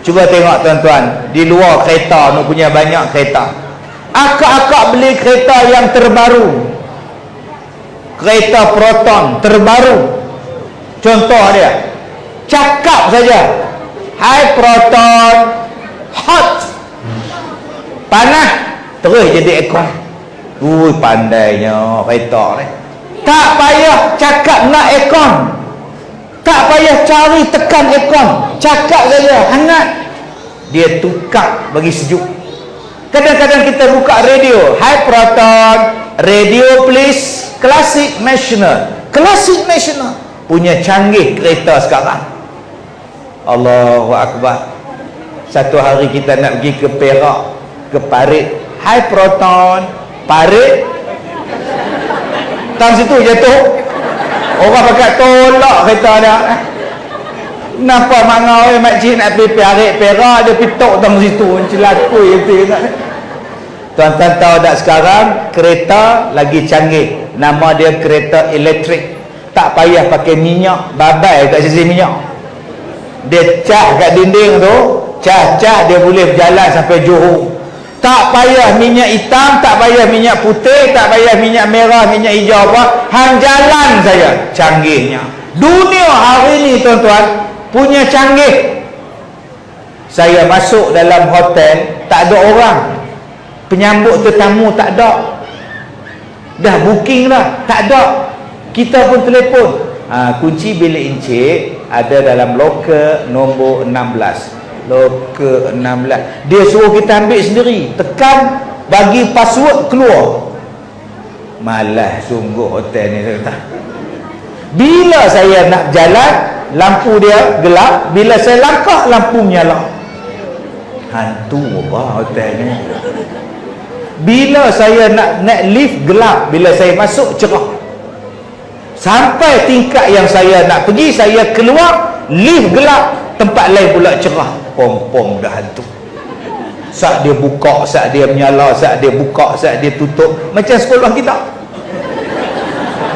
Cuba tengok tuan-tuan, di luar kereta ni punya banyak kereta. Akak-akak beli kereta yang terbaru, kereta Proton terbaru. Contoh dia, cakap saja, "Hai Proton, hot." Panas, terus jadi aircon. Pandainya kereta ni. Tak payah cakap nak aircon, tak payah cari tekan aircon, cakap saja hangat, dia tukar bagi sejuk. Kadang-kadang kita buka radio, "Hai Proton, radio please, Classic National." Classic National punya canggih kereta sekarang. Allahu Akbar. Satu hari kita nak pergi ke Perak, ke Parit, "Hai Proton, Parit." Tang situ jatuh, orang pakai tolak kereta dia. Kenapa mangau makcik nak pergi Parit Perak, dia pitok tang situ, celakui itu. Tuan-tuan tahu tak sekarang kereta lagi canggih, nama dia kereta elektrik. Tak payah pakai minyak, babai kat sisi minyak. Dia cas kat dinding tu, cas-cas dia boleh berjalan sampai Johor. Tak payah minyak hitam, tak payah minyak putih, tak payah minyak merah, minyak hijau apa, hang jalan saja. Canggihnya dunia hari ni tuan-tuan punya canggih. Saya masuk dalam hotel, tak ada orang, penyambut tetamu tak ada, dah booking dah, tak ada. Kita pun telefon, kunci bilik encik ada dalam loker nombor 16. Loker 16. Dia suruh kita ambil sendiri, tekan, bagi password, keluar. Malas sungguh hotel ni. Bila saya nak jalan, lampu dia gelap. Bila saya langkah, lampu menyala. Hantu apa hotel ni. Bila saya nak naik lift, gelap. Bila saya masuk, cerah. Sampai tingkat yang saya nak pergi, saya keluar, lift gelap, tempat lain pula cerah. Pom-pom dah hantu. Saat dia buka, saat dia menyala, saat dia buka, saat dia tutup. Macam sekolah kita.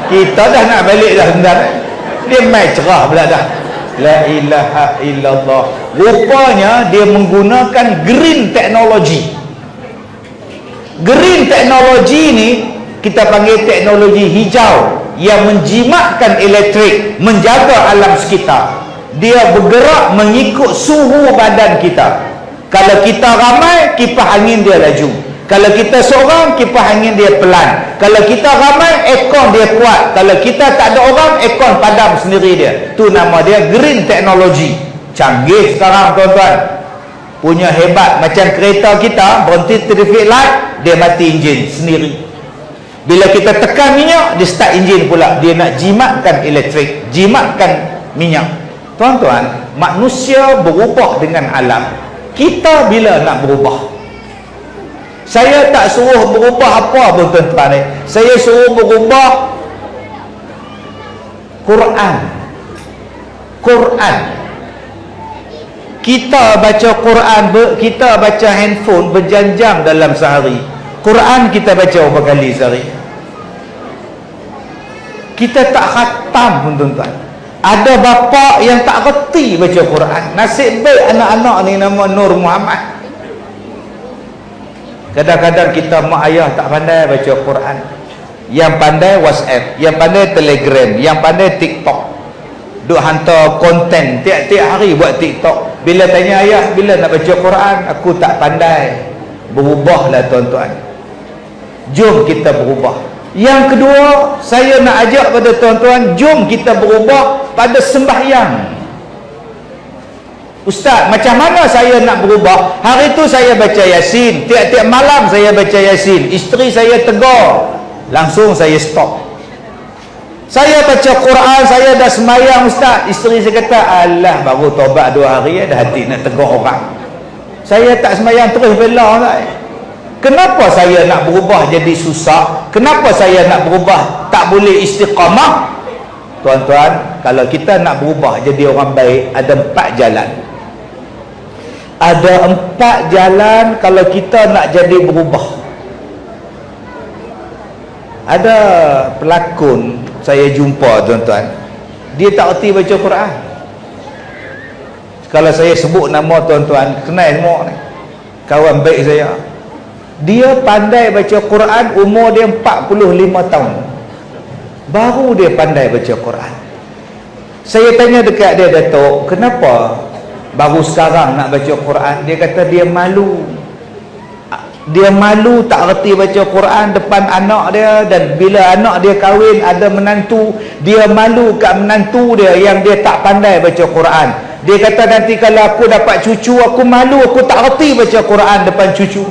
Kita dah nak balik dah sebenarnya, dia main cerah pula dah. La ilaha illallah. Rupanya dia menggunakan green technology. Green technology ni kita panggil teknologi hijau, yang menjimatkan elektrik, menjaga alam sekitar. Dia bergerak mengikut suhu badan kita. Kalau kita ramai, kipas angin dia laju. Kalau kita seorang, kipas angin dia pelan. Kalau kita ramai, aircon dia kuat. Kalau kita tak ada orang, aircon padam sendiri dia. Tu nama dia green technology. Canggih sekarang tuan-tuan. Punya hebat. Macam kereta kita berhenti traffic light, dia mati enjin sendiri. Bila kita tekan minyak, dia start enjin pula. Dia nak jimatkan elektrik, jimatkan minyak. Tuan-tuan, manusia berubah dengan alam. Kita bila nak berubah? Saya tak suruh berubah apa pun tuan-tuan. Saya suruh berubah Quran. Quran. Kita baca Quran, kita baca handphone berjam-jam dalam sehari. Quran kita baca berapa kali sehari? Kita tak khatam pun tuan-tuan. Ada bapa yang tak reti baca Quran. Nasib baik anak-anak ni nama Nur Muhammad. Kadang-kadang kita mak ayah tak pandai baca Quran. Yang pandai WhatsApp, yang pandai Telegram, yang pandai TikTok. Duk hantar konten tiap-tiap hari buat TikTok. Bila tanya ayah, bila nak baca Quran? Aku tak pandai. Berubahlah tuan-tuan. Jom kita berubah. Yang kedua, saya nak ajak pada tuan-tuan, jom kita berubah pada sembahyang. Ustaz, macam mana saya nak berubah? Hari tu saya baca Yasin, tiap-tiap malam saya baca Yasin. Isteri saya tegur, langsung saya stop. Saya baca Quran, saya dah sembahyang Ustaz. Isteri saya kata, alah baru taubat 2 hari dah hati nak tegur orang. Saya tak sembahyang terus bela Ustaz. Kenapa saya nak berubah jadi susah? Kenapa saya nak berubah tak boleh istiqamah? Tuan-tuan, kalau kita nak berubah jadi orang baik, ada 4 jalan. Ada 4 jalan kalau kita nak jadi berubah. Ada pelakon saya jumpa tuan-tuan, dia tak erti baca Quran. Kalau saya sebut nama tuan-tuan, kenal semua ni, kawan baik saya. Dia pandai baca Quran, umur dia 45 tahun baru dia pandai baca Quran. Saya tanya dekat dia, Datuk, kenapa baru sekarang nak baca Quran? Dia kata dia malu. Dia malu tak reti baca Quran depan anak dia, dan bila anak dia kahwin ada menantu, dia malu kat menantu dia yang dia tak pandai baca Quran. Dia kata nanti kalau aku dapat cucu, aku malu, aku tak reti baca Quran depan cucu.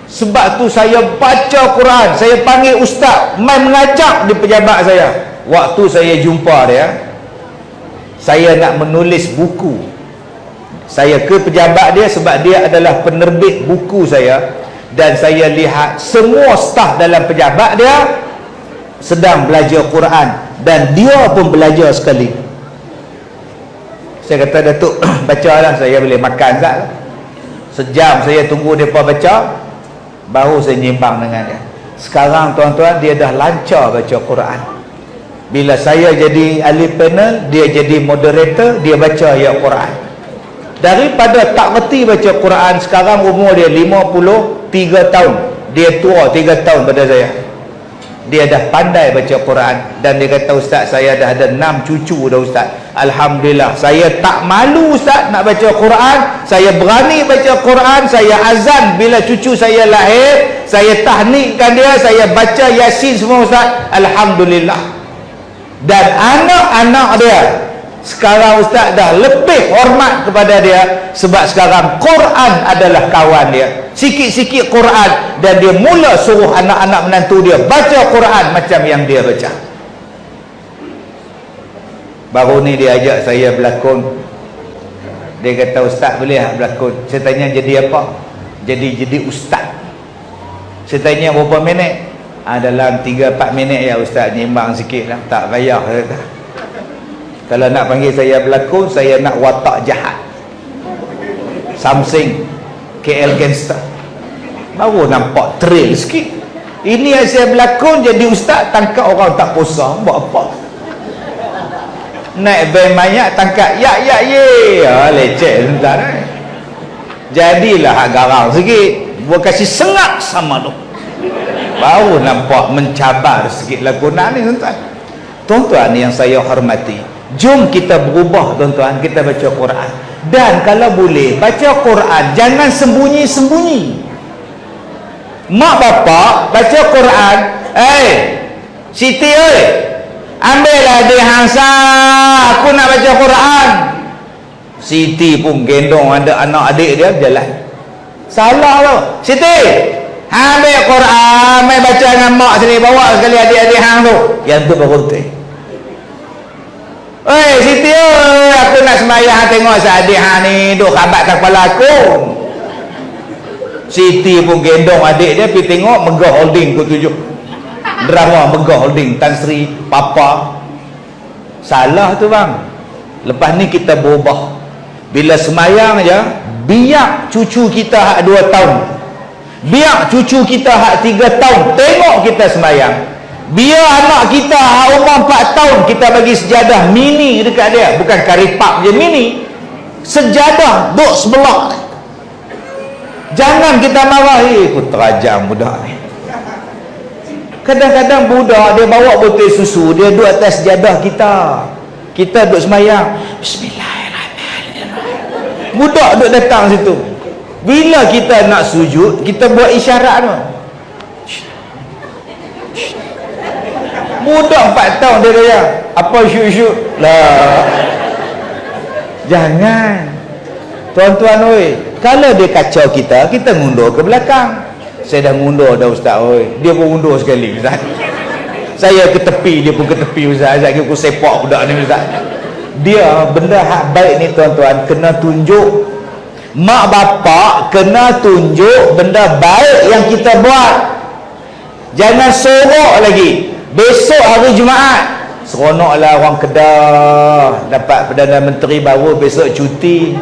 Sebab tu saya baca Quran, saya panggil ustaz mai mengajar di pejabat saya. Waktu saya jumpa dia, saya nak menulis buku. Saya ke pejabat dia sebab dia adalah penerbit buku saya, dan saya lihat semua staf dalam pejabat dia sedang belajar Quran, dan dia pun belajar sekali. Saya kata, Datuk, bacalah, saya boleh makan tak? Sejam saya tunggu mereka baca, baru saya nyimbang dengan dia. Sekarang tuan-tuan, dia dah lancar baca Quran. Bila saya jadi ahli panel, dia jadi moderator, dia baca ayat Quran. Daripada tak reti baca Quran, sekarang umur dia 53 tahun. Dia tua 3 tahun pada saya. Dia dah pandai baca Quran, dan dia kata, Ustaz, saya dah ada 6 cucu dah, Ustaz. Alhamdulillah, saya tak malu, Ustaz, nak baca Quran. Saya berani baca Quran. Saya azan bila cucu saya lahir, saya tahnikkan dia, saya baca Yasin semua, Ustaz. Alhamdulillah. Dan anak-anak dia sekarang, Ustaz, dah lebih hormat kepada dia, sebab sekarang Quran adalah kawan dia. Sikit-sikit Quran, dan dia mula suruh anak-anak menantu dia baca Quran macam yang dia baca. Baru ni dia ajak saya berlakon. Dia kata, Ustaz, boleh tak berlakon? Saya tanya, jadi apa? Jadi ustaz. Saya tanya, berapa minit? Dalam 3-4 minit ya, Ustaz, nyimbang sikit lah. Tak payah, kata. Kalau nak panggil saya berlakon, saya nak watak jahat, Samsing, KL Gangster, baru nampak trail sikit. Ini yang saya berlakon jadi ustaz, tangkap orang tak puasa, buat apa? Naik van banyak, tangkap ya ye, leceh sebentar. Jadilah hak garang sikit, buat kasih sengak sama tu, baru nampak mencabar sikit lakonan ni, tuan-tuan. Tuan-tuan yang saya hormati, jom kita berubah, tuan-tuan. Kita baca Quran, dan kalau boleh baca Quran jangan sembunyi-sembunyi. Mak bapak baca Quran, Siti oi, ambillah dia hangsa, aku nak baca Quran. Siti pun gendong ada anak adik dia jalan. Salah tu. Siti, ambil Quran, mai baca dengan mak sini, bawa sekali adik-adik hang tu. Yang tu berhenti. Oi Siti oi, aku nak sembahyang, tengok adik hang ni duk khabat tak kepala aku. Siti pun gendong adik dia pergi tengok Megah Holding ke-7. Drama Megah Holding, Tan Sri Papa. Salah tu bang. Lepas ni kita berubah. Bila sembahyang je, biar cucu kita hak 2 tahun, biar cucu kita hak 3 tahun tengok kita sembahyang. Biar anak kita hak umur 4 tahun, kita bagi sejadah mini dekat dia, bukan karipap je, mini sejadah duk sebelah. Jangan kita marah, aku terajam budak ni. Kadang-kadang budak dia bawa botol susu, dia duduk atas sejadah kita, kita duduk sembahyang, Bismillahirrahmanirrahim, budak duduk datang situ. Bila kita nak sujud, kita buat isyarat tu. Budak 4 tahun dia raya, apa syuk-syuk lah. Jangan, tuan-tuan oi. Kalau dia kacau kita, kita ngundur ke belakang. Saya dah ngundur dah, Ustaz oi. Dia pun undur sekali, Ustaz. Saya ke tepi, dia pun ke tepi, Ustaz. Ustaz aku sepak budak ni, Ustaz. Dia benda hak baik ni, tuan-tuan, kena tunjuk. Mak bapak kena tunjuk benda baik yang kita buat. Jangan sorok lagi. Besok hari Jumaat, seronoklah orang Kedah dapat Perdana Menteri baru, besok cuti.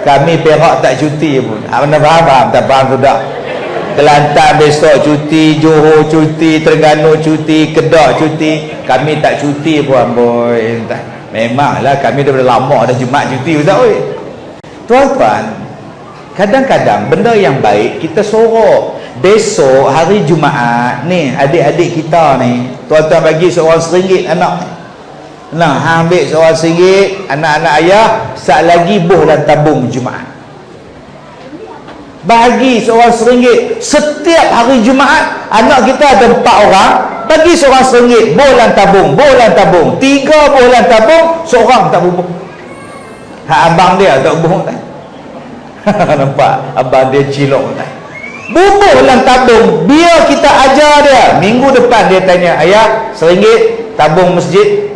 Kami Perak tak cuti pun. Mana faham? Tak faham sudah. Kelantan besok cuti, Johor cuti, Terengganu cuti, Kedah cuti. Kami tak cuti pun, boy. Memanglah kami dah lama dah Jumaat cuti Ustaz oi. Tuan-tuan, kadang-kadang benda yang baik kita sorok. Besok hari Jumaat ni, adik-adik kita ni, tuan-tuan bagi seorang RM1 anak. Nah, ambil seorang RM1 anak-anak ayah, sat lagi boh dalam tabung Jumaat. Bagi seorang RM1 setiap hari Jumaat. Anak kita ada 4 orang, bagi seorang RM1 boh dalam tabung, 3 boh dalam tabung, seorang tak bubuh. Hak abang dia tak bubuh tak. Nampak abang dia cilok tak. Bubuh dalam tabung, biar kita ajar dia. Minggu depan dia tanya, ayah RM1 tabung masjid.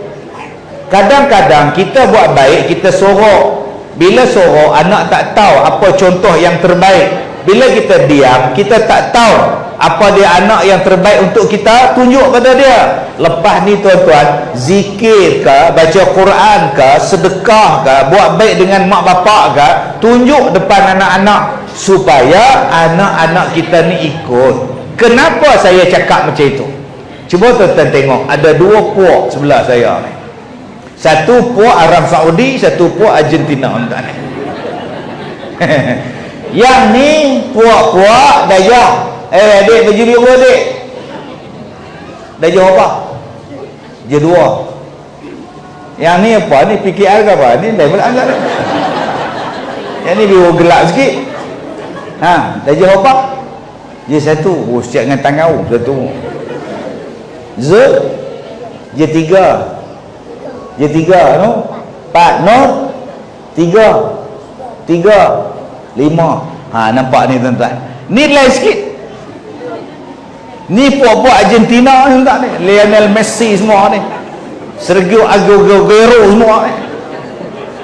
Kadang-kadang kita buat baik, kita sorok. Bila sorok, anak tak tahu apa contoh yang terbaik. Bila kita diam, kita tak tahu apa dia anak yang terbaik untuk kita, tunjuk pada dia. Lepas ni tuan-tuan, zikir ke, baca Quran ke, sedekah ke, buat baik dengan mak bapak ke, tunjuk depan anak-anak supaya anak-anak kita ni ikut. Kenapa saya cakap macam itu? Cuba tuan-tuan tengok, ada 2 puak sebelah saya ni. Satu puak Arab Saudi, satu puak Argentina tuan-tuan. Yang ni puak-puak Dayah. Adik baju biru adik. Dayah apa? Dia 2. Yang ni apa? Ni PKR ke apa? Ni dah belak ni. Yang ni biru gelap sikit. Ha, Dayah apa? Dia 1. Oh, siap dengan tangau 1. Z. Dia 3. Dia 3 no? 4 no? 3 5. Ha, nampak ni tuan-tuan. Ni lain sikit. Ni puak-puak Argentina ni tuan ni. Lionel Messi semua ni. Sergio Aguero semua ni.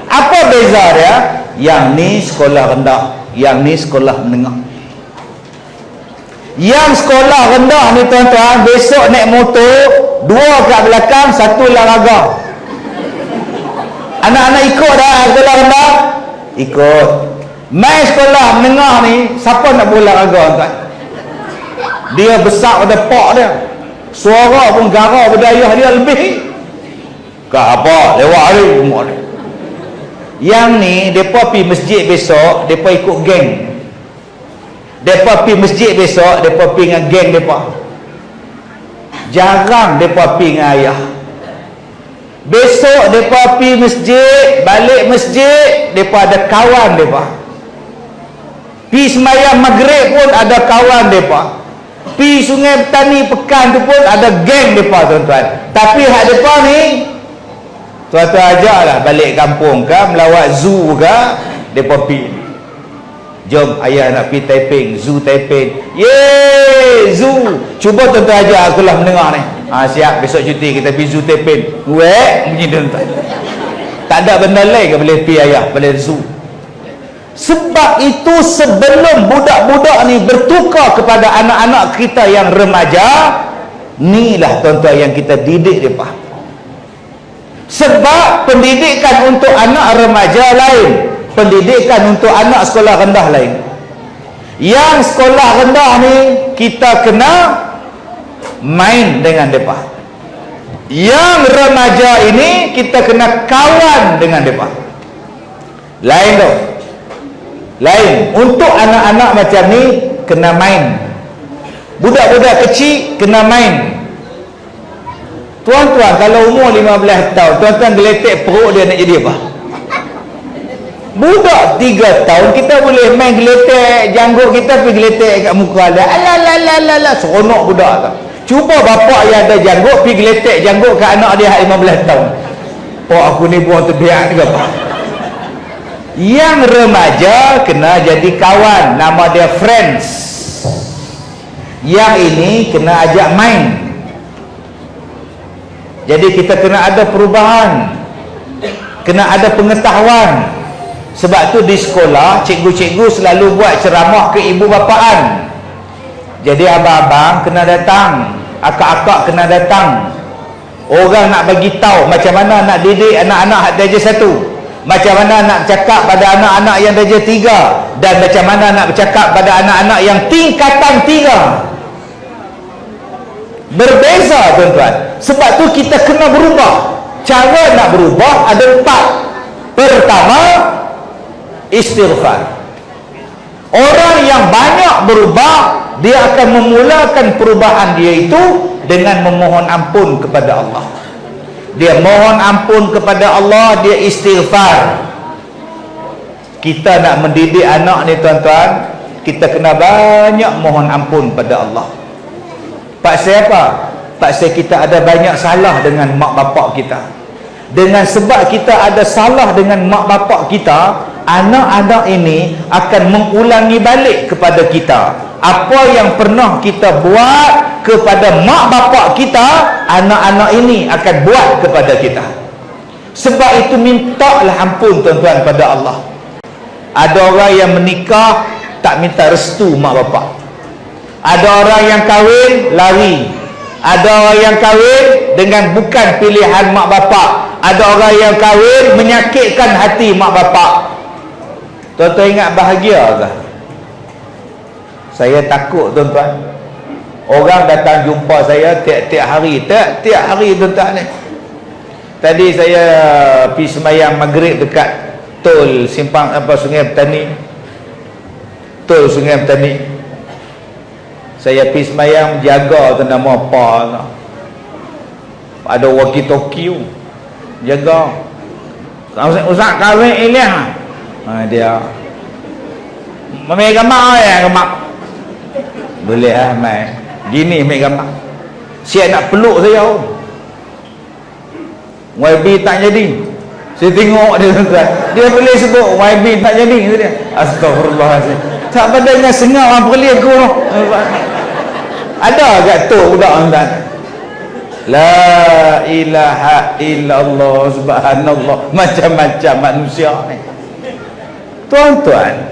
Apa beza dia? Yang ni sekolah rendah, yang ni sekolah menengah. Yang sekolah rendah ni tuan-tuan, besok naik motor, 2 kat belakang, 1 olahraga. Anak-anak ikut dah sekolah rendah? Ikut. Mai sekolah menengah ni, siapa nak bola raga tuan? Dia besar pada pak dia. Suara pun garau pada ayah dia lebih. Kak apa? Lewat hari rumah dia. Yang ni, mereka pergi masjid besok, mereka ikut geng. Mereka pergi masjid besok, mereka pergi dengan geng mereka. Jarang mereka pergi dengan ayah. Besok mereka pergi masjid, balik masjid, mereka ada kawan mereka. Pergi sembahyang maghrib pun ada kawan mereka. Pergi Sungai Petani Pekan tu pun ada geng mereka tuan-tuan. Tapi hak mereka ni, tuan-tuan ajaklah balik kampung ke, melawat zoo ke, mereka pergi. Jom ayah nak pergi Taiping, zoo Taiping. Yeay, zoo. Cuba tuan-tuan ajak aku lah mendengar ni. Ha, siap, besok cuti kita pergi zoo Taiping. Weh, begini tuan-tuan. Tak ada benda lain ke boleh pergi ayah, boleh zoo. Sebab itu sebelum budak-budak ni bertukar kepada anak-anak kita yang remaja, inilah tuan-tuan yang kita didik mereka. Sebab pendidikan untuk anak remaja lain, pendidikan untuk anak sekolah rendah lain. Yang sekolah rendah ni kita kena main dengan mereka. Yang remaja ini kita kena kawan dengan mereka. Lain tu. Lain. Untuk anak-anak macam ni kena main. Budak-budak kecil kena main. Tuan-tuan kalau umur 15 tahun, tuan-tuan geletek perut dia nak jadi apa? Budak 3 tahun kita boleh main geletek janggut kita, pergi geletek kat muka dia. Alalalala, seronok budak tu. Cuba bapak yang ada janggut pergi geletek janggut kat anak dia 15 tahun. Oh, aku ni buang terbiak ke apa? Yang remaja kena jadi kawan, nama dia friends. Yang ini kena ajak main. Jadi kita kena ada perubahan, kena ada pengetahuan. Sebab tu di sekolah cikgu-cikgu selalu buat ceramah ke ibu bapaan. Jadi abang-abang kena datang, akak-akak kena datang. Orang nak bagi tahu macam mana nak didik anak-anak darjah 1, macam mana nak cakap pada anak-anak yang darjah 3, dan macam mana nak bercakap pada anak-anak yang tingkatan 3. Berbeza tuan-tuan. Sebab tu kita kena berubah cara nak berubah ada 4. Pertama, istighfar. Orang yang banyak berubah, dia akan memulakan perubahan dia itu dengan memohon ampun kepada Allah. Dia mohon ampun kepada Allah, dia istighfar. Kita nak mendidik anak ni tuan-tuan, kita kena banyak mohon ampun pada Allah. Pasal apa? Pasal kita ada banyak salah dengan mak bapak kita. Dengan sebab kita ada salah dengan mak bapak kita, anak-anak ini akan mengulangi balik kepada kita apa yang pernah kita buat kepada mak bapak kita. Anak-anak ini akan buat kepada kita. Sebab itu mintalah ampun tuan-tuan pada Allah. Ada orang yang menikah tak minta restu mak bapak. Ada orang yang kahwin lari. Ada orang yang kahwin dengan bukan pilihan mak bapak. Ada orang yang kahwin menyakitkan hati mak bapak. Tuan-tuan ingat bahagia ke? Saya takut tuan-tuan. Orang datang jumpa saya tiap-tiap hari. Tiap-tiap hari tuan-tuan ni. Tadi saya pergi sembahyang maghrib dekat tol simpang Sungai Petani. Tol Sungai Petani. Saya pergi sembahyang jaga tu nama apa. Ada walkie-talkie jaga. Ustaz kahwin Ilyas. Dia ambil gambar ya, gambar boleh lah mai gini ambil gambar. Siap nak peluk saya YB tak jadi. Saya tengok dia tuan-tuan, dia boleh sebut YB tak jadi dia. Astagfirullahaladzim. Tak pada dengan sengau orang perli aku. Ada kat tu budak tuan. La ilaha illallah subhanallah. Macam-macam manusia ni tuan-tuan.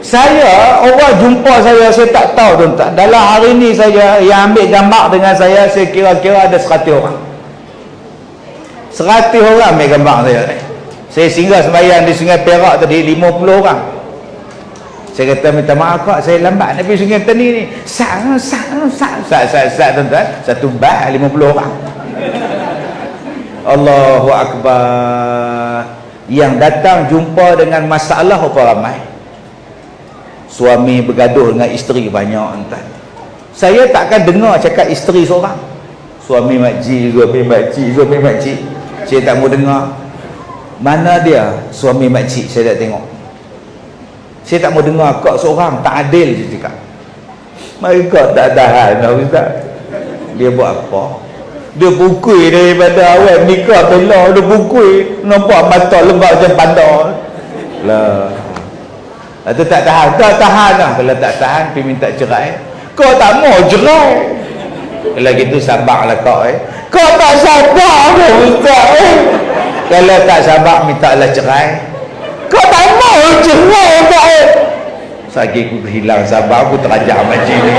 Saya, orang jumpa saya tak tahu tuan-tuan. Dalam hari ni saya yang ambil gambar dengan saya kira-kira ada 100 orang. 100 orang ambil gambar saya. Saya singgah sembahyang di Sungai Perak tadi 50 orang. Saya kata minta maaf kak, saya lambat nak pergi Sungai Petani ni. Sat tuan-tuan. Satu bah 50 orang. Allahu Akbar. Yang datang jumpa dengan masalah apa ramai. Suami bergaduh dengan isteri banyak tuan. Saya takkan dengar cakap isteri seorang. Suami makcik, suami makcik, suami makcik. Saya tak mau dengar. Mana dia suami makcik, saya tak tengok. Saya tak mau dengar kak seorang, tak adil dia cakap. Mereka tak tahan Ustaz. Dia buat apa? Dia pukul daripada awal nikah telah dia pukul, nampak mata lembab macam pandai lah. Itu tak tahan. Tak tahan lah. Kalau tak tahan pergi minta cerai. Kau tak mau cerai, kalau gitu sabarlah kau Kau tak sabar Ustaz Kalau tak sabar minta lah cerai. Kau tak mau cerai Ustaz. Sakit aku hilang sabar, aku terajak macam ni.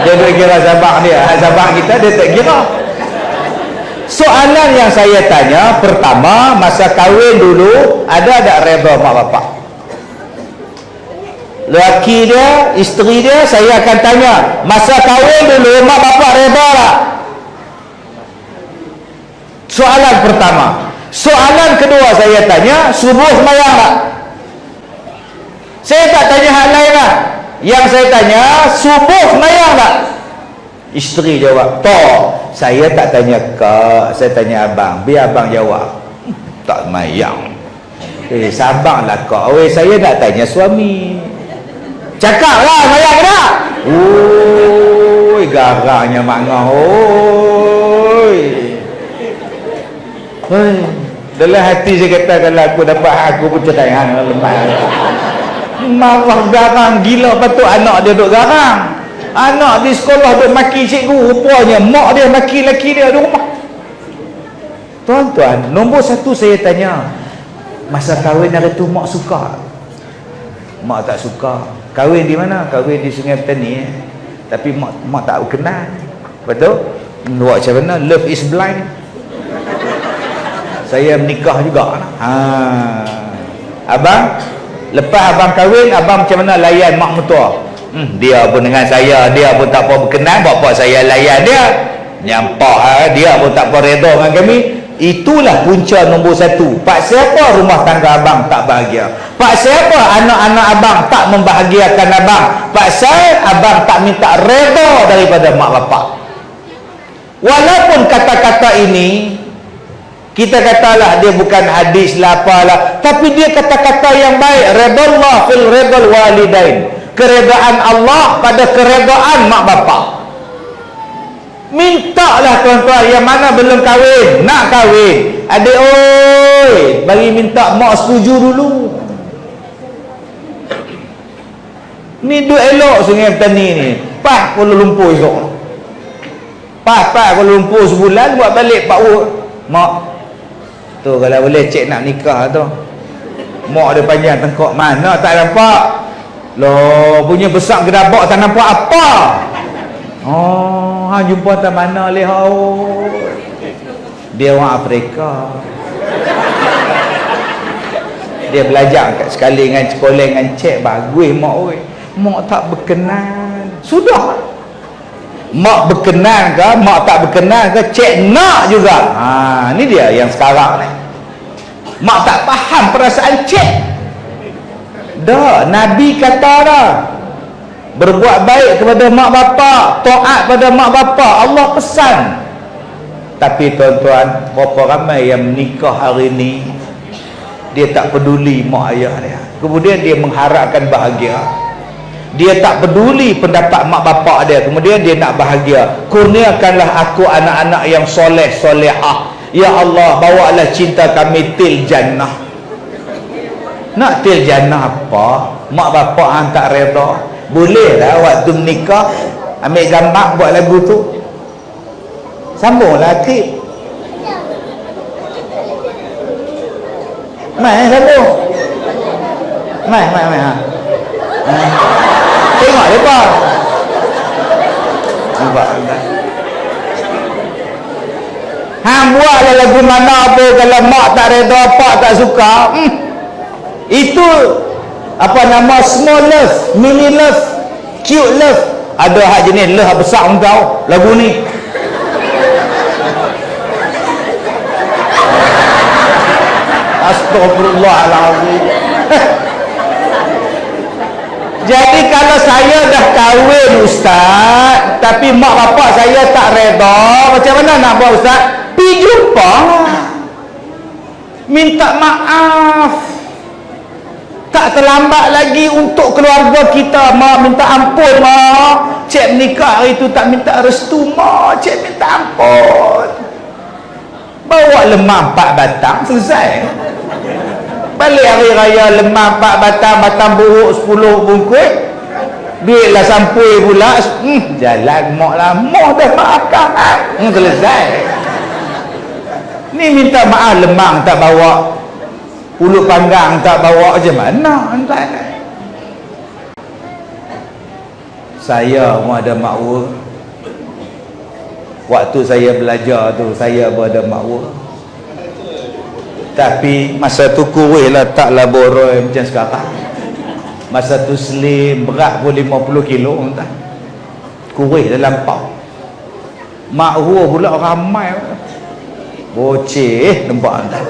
Dia tak kira sabar dia. Sabar kita dia tak kira. Soalan yang saya tanya pertama, masa kahwin dulu ada tak redha mak bapak? Lelaki dia, isteri dia, saya akan tanya, masa kahwin dulu mak bapak redha tak? Soalan pertama. Soalan kedua saya tanya, subuh sembahyang tak? Saya tak tanya hal lain lah. Yang saya tanya, subuh sembahyang tak? Isteri jawab, tak. Saya tak tanya kak, saya tanya abang. Biar abang jawab. Tak sembahyang. Sabarlah kak. Saya nak tanya suami. Cakap lah sembahyang tak? Oi, garangnya makna. Oi. Dalam hati saya kata, kalau aku dapat aku pun cerai hang lemah. Marah garang gila, patut anak dia duk garang. Anak di sekolah duk maki cikgu, rupanya mak dia maki laki dia di rumah. Tuan-tuan, nombor satu saya tanya, masa kahwin hari tu mak suka? Mak tak suka. Kahwin di mana? Kahwin di Sungai Petani. Tapi mak tak kenal. Betul? Buat macam mana? Love is blind. Saya menikah juga. Abang, lepas abang kahwin, abang macam mana layan mak mertua? Dia pun dengan saya, dia pun tak apa berkenan, bapak saya layan dia. Nyampah dia pun tak apa redha dengan kami. Itulah punca nombor satu. Pak siapa rumah tangga abang tak bahagia? Pak siapa anak-anak abang tak membahagiakan abang? Pak saya abang tak minta redha daripada mak bapak. Walaupun kata-kata ini kita katalah dia bukan hadis lah apalah, tapi dia kata-kata yang baik. Redallah fil redal walidain. Keredaan Allah pada keredaan mak bapak. Mintalah tuan-tuan yang mana belum kahwin, nak kahwin, adik oi, bagi minta mak setuju dulu. Ni duk elok Sungai Petani ni. Kuala Lumpur esok. Kuala Lumpur sebulan buat balik Pak Ur. Mak tu kalau boleh cik nak nikah tu. Mak dia panjang tengkok mana tak nampak. Loh, punya besar gerabak tak nampak apa. Oh, jumpa tak mana leh dia orang Afrika. Dia belajar kat sekali dengan sekolah dengan cik bagus mak oi. Mak tak berkenan. Sudah. Mak berkenan ke, mak tak berkenan ke, cik nak juga. Ni dia yang sekarang ni. Mak tak faham perasaan cik. Dah, Nabi kata dah. Berbuat baik kepada mak bapak, taat pada mak bapak, Allah pesan. Tapi tuan-tuan, berapa ramai yang menikah hari ni dia tak peduli mak ayah dia. Kemudian dia mengharapkan bahagia. Dia tak peduli pendapat mak bapak dia. Kemudian dia nak bahagia. Kurniakanlah aku anak-anak yang soleh solehah. Ya Allah, bawalah cinta kami til jannah. Nak til jannah apa? Mak bapak hang tak reda. Boleh lah waktu menikah ambil gambar buat lagu tu. Sambunglah akhir. Mai sambung. Mai ha. Tengok depa. Nampak tak? Hang buatlah lagu mana apa kalau mak tak reda, pak tak suka. Itu apa nama, small love, mini love, cute love. Ada hak jenis love besar kau lagu ni. Astagfirullahaladzim. Jadi kalau saya dah kahwin ustaz, tapi mak bapak saya tak reda, macam mana nak buat ustaz? Pergi jumpa, minta maaf. Tak terlambat lagi untuk keluarga kita. Mak minta ampun mak, cik menikah hari tu tak minta restu mak, cik minta ampun. Bawa lemah 4 batang, selesai. Balik hari raya lemah 4 batang, batang buruk 10 bungkus, duitlah sampul pula. Jalan mak lah, mak dah maafkan. Selesai. Ni minta maaf lemang tak bawa, pulut panggang tak bawa, macam mana? Saya pun ada makwa. Waktu saya belajar tu saya pun ada makwa. Tapi masa tu kurih lah, taklah boroi macam sekarang. Masa tu slim, berat pun 50 kilo entah. Kurih dah lampau. Makwa pula ramai. Boceh nampak entah.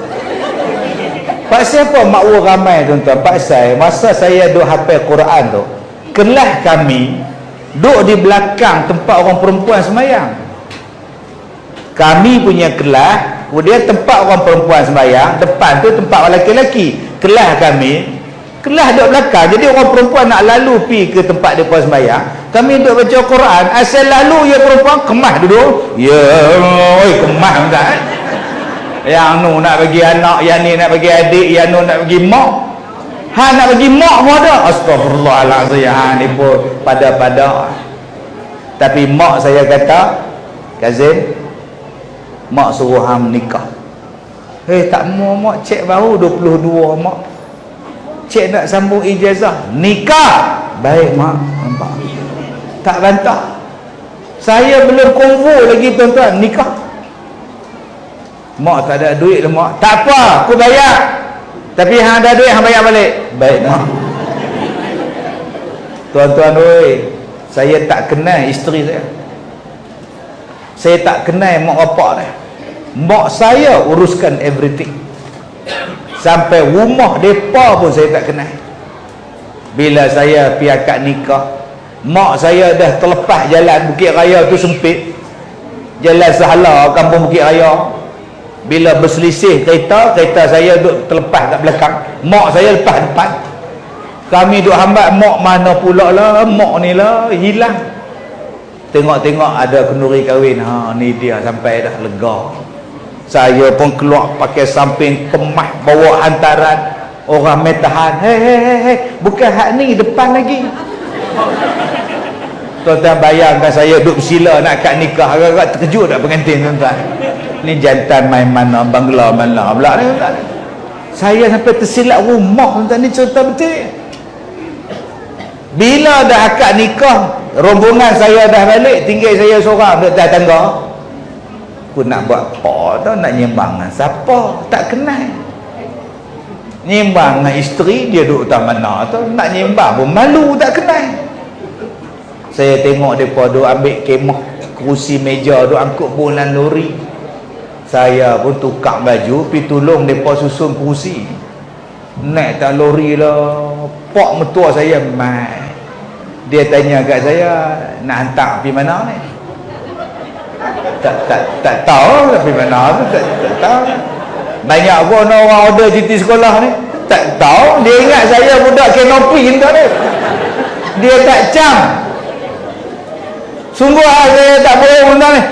Pak siapa makwa ramai tuan-tuan? Pak saya, masa saya duk hafal Quran tu, kelas kami duk di belakang tempat orang perempuan sembahyang. Kami punya kelas, kemudian tempat orang perempuan sembahyang, depan tu tempat orang lelaki-lelaki. Kelas kami, kelas duk belakang. Jadi orang perempuan nak lalu pi ke tempat depa sembahyang, kami duk baca Quran, asal lalu ya perempuan kemas duduk. Ya, oi kemas tak? Yang nu nak bagi anak, yang ni nak bagi adik, yang nu nak bagi mak. Ha nak bagi mak pun ada. Astagfirullahalazim. Ha ni pun pada-pada. Tapi mak saya kata, Kazim, mak suruh hang menikah. Tak mau mak, cek baru 22 mak. Cek nak sambung ijazah. Nikah. Baik mak, nampak. Tak bantah. Saya belum konvo lagi tuan-tuan, nikah. Mak tak ada duit lah mak. Tak apa, aku bayar. Tapi hang ada duit, hang bayar balik. Baik mak. Tuan-tuan oi, saya tak kenal isteri saya. Saya tak kenal mak bapak dia. mak saya uruskan everything. Sampai rumah depa pun saya tak kenal. Bila saya pergi akad nikah, mak saya dah terlepas jalan Bukit Raya tu sempit, jalan Sahala kampung Bukit Raya. Bila berselisih kereta saya duduk terlepas kat belakang, mak saya lepas depan. Kami duduk hambat, mak mana pula lah, mak ni lah hilang. Tengok-tengok ada kenduri kahwin, ni dia, sampai dah lega. Saya pun keluar pakai samping, kemas bawa hantaran. Orang metahan, hei, bukan hak ni, depan lagi. Tuan-tuan bayangkan saya duduk bersila nak akad nikah, agak-agak terkejut tak pengantin tuan-tuan. Ni jantan main mana, bangla mana pula ni tuan-tuan. Saya sampai tersilap rumah tuan-tuan, ni cerita betul. Bila dah akad nikah, rombongan saya dah balik, tinggal saya seorang duduk atas tangga. Aku nak buat apa tau, nak nyembang dengan siapa, tak kenal. Nyembang dengan isteri, dia duduk tak mana tu, nak nyembang pun malu, tak kenal. Saya tengok mereka duduk ambil kemah, kerusi meja, duduk angkut bulan lori. Saya pun tukar baju, pergi tolong mereka susun kerusi. Naik tak lori lah, pak mertua saya mai. Dia tanya kat saya, nak hantar pergi mana ni? Tak tahu lah pergi mana tu, tak tahu. Banyak pun orang order cuti sekolah ni, tak tahu. Dia ingat saya budak kenopi entah ni. Dia tak cam. Sungguh saya tak bohong entah ni.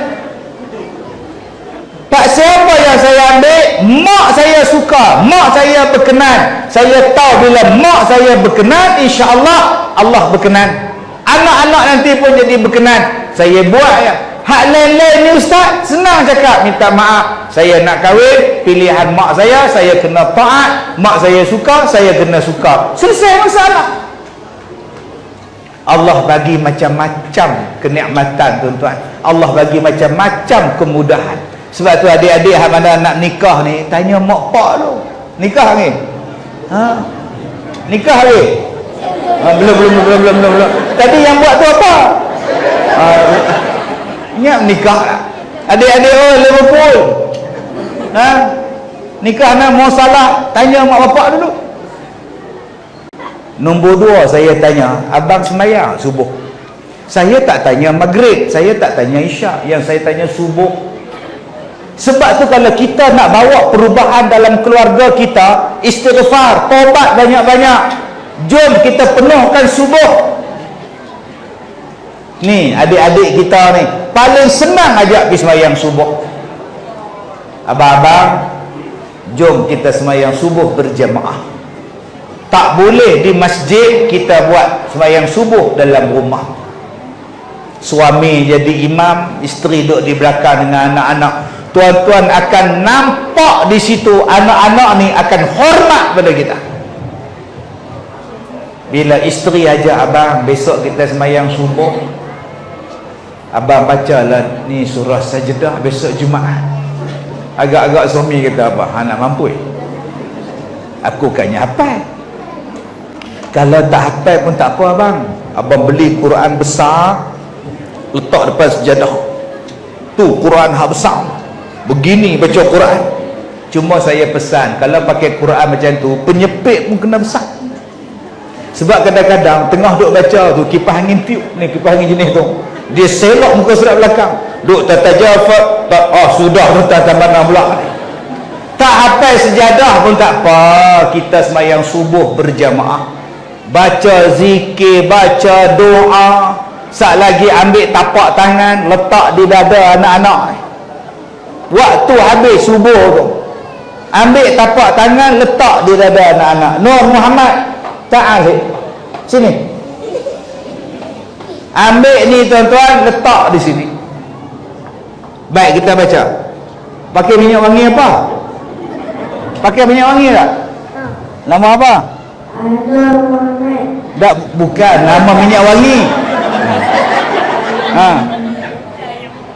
Tak siapa yang saya ambil, mak saya suka, mak saya berkenan. Saya tahu bila mak saya berkenan, insya-Allah Allah berkenan. Anak-anak nanti pun jadi berkenan. Saya buat ya. Hak lain-lain ni ustaz, senang cakap, minta maaf, saya nak kahwin, pilihan mak saya kena taat, mak saya suka, saya kena suka. Selesai masalah. Allah bagi macam-macam kenikmatan tuan-tuan. Allah bagi macam-macam kemudahan. Sebab tu adik-adik hak mana nak nikah ni, tanya mak pak tu. Nikah ni? Nikah ni? Belum. Tadi yang buat tu apa? Ingat nikah lah. Adik-adik Liverpool, nikah nak mau salah, tanya mak bapak dulu. Nombor 2 saya tanya, abang semayang subuh? Saya tak tanya maghrib, saya tak tanya isyak, yang saya tanya subuh. Sebab tu kalau kita nak bawa perubahan dalam keluarga kita, istighfar, taubat banyak-banyak. Jom kita penuhkan subuh. Ni adik-adik kita ni paling senang ajak pergi semayang subuh. Abang-abang, jom kita semayang subuh berjamaah. Tak boleh di masjid, kita buat semayang subuh dalam rumah. Suami jadi imam, isteri duduk di belakang dengan anak-anak. Tuan-tuan akan nampak di situ anak-anak ni akan hormat pada kita. Bila isteri ajak abang, besok kita semayang subuh, abang bacalah ni surah Sajdah besok Jumaat. Agak-agak suami kata, abang nak mampu? Aku katnya hafal. Kalau tak hafal pun tak apa abang. Abang beli Quran besar, letak depan sejadah. Tu Quran hak besar. Begini baca Quran. Cuma saya pesan, kalau pakai Quran macam tu, penyepit pun kena besar. Sebab kadang-kadang tengah duk baca tu, kipas angin tiup ni, kipas angin jenis tu, dia selok muka surat belakang, duk tatajafat, sudah tu tak mana pula. Tak hafal sejadah pun tak apa, kita semayang subuh berjamaah, baca zikir, baca doa. Sat lagi ambil tapak tangan, letak di dada anak-anak. Waktu habis subuh tu, ambil tapak tangan, letak di dada anak-anak. Nur Muhammad, ta'al sini, ambil ni tuan-tuan, letak di sini. Baik, kita baca. Pakai minyak wangi apa? Pakai minyak wangi tak? Nama apa? Tak, bukan nama minyak wangi.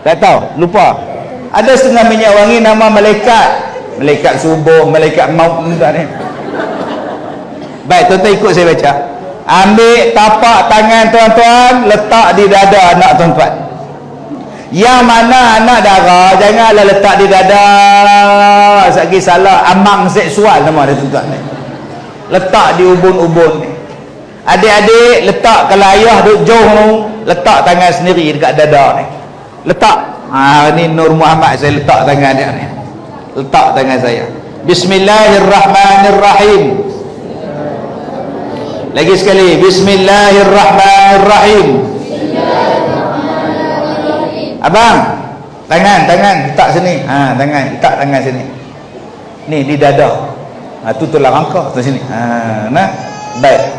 Tak tahu, lupa. Ada setengah minyak wangi nama malaikat, malaikat subuh, malaikat maut ni. Baik, tuan-tuan ikut saya baca. Ambil tapak tangan tuan-tuan, letak di dada anak tuan-tuan. Yang mana anak dara janganlah letak di dada. Sagi salah amang seksual nama dia tu ni. Letak di ubun-ubun ni. Adik-adik letak, kalau ayah duduk jauh tu, letak tangan sendiri dekat dada ni. Letak. Ni Nur Muhammad, saya letak tangan dia ni. Letak tangan saya. Bismillahirrahmanirrahim. Lagi sekali. Bismillahirrahmanirrahim. Abang, tangan letak sini. Tangan letak tangan sini. Ni di dada. Tu tulang rangka tu sini. Nah, baik.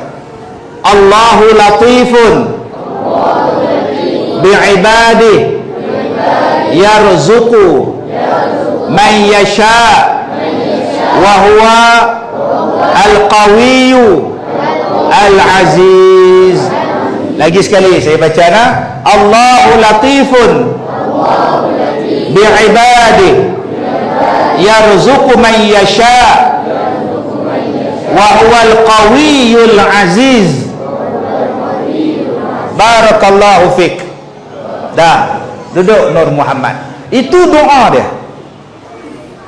Allahu latifun bi'ibadi yarzuqu man yasha wa huwa al-qawiyyu al-aziz. Lagi sekali saya baca Allahu latifun bi'ibadi yarzuqu man yasha wa huwal qawiyyul aziz. Barakallahu fik. Dah, duduk Nur Muhammad. Itu doa dia.